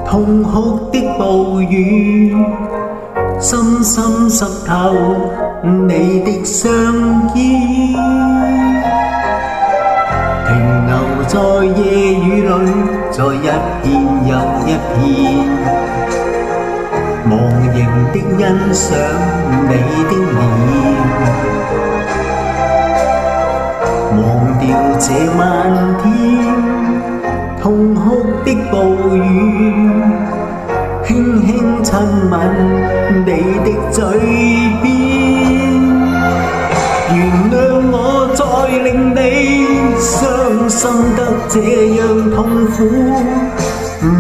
痛哭的暴雨，深深湿透你的雙肩。停留在夜雨裏，在一片又一片，忘形的欣賞你的臉，忘掉這漫天痛哭的暴雨，輕輕親吻你的嘴邊。原諒我再令你傷心得這樣痛苦，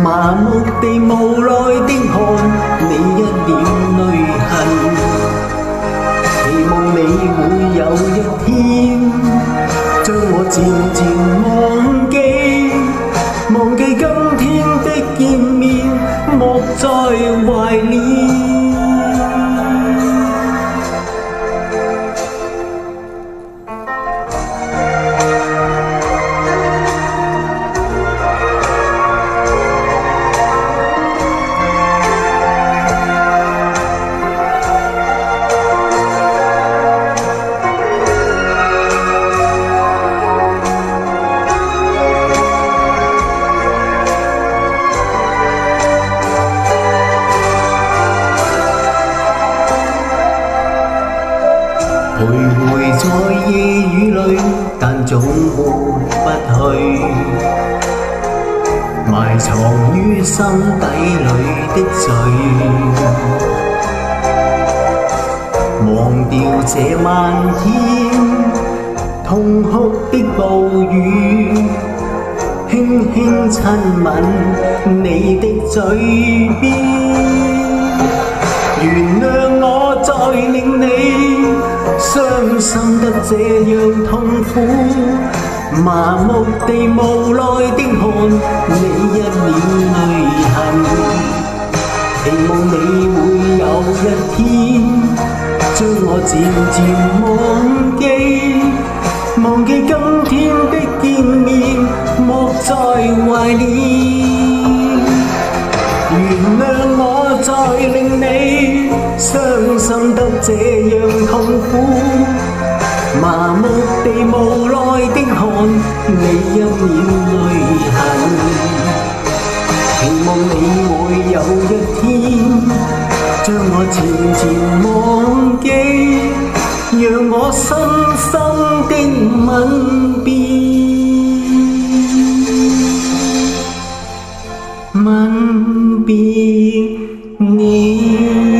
麻木地無奈地看你一臉淚痕，期望你會有一天將我漸漸忘記，忘記今天的見面，莫再懷念。徘徊在夜雨裏，但總抹不去埋藏於心底裏的罪，忘掉這漫天痛哭的暴雨，輕輕親吻你的嘴邊。原諒我再令你傷心得這樣痛苦，麻木地無奈地看你一臉淚痕，期望你會有一天將我漸漸忘記，忘記今天的見面，莫再懷念。原諒我再令你傷心得這樣痛苦，麻木地無奈地看你一臉淚痕，期望你會有一天將我漸漸忘記，讓我深深的吻別你。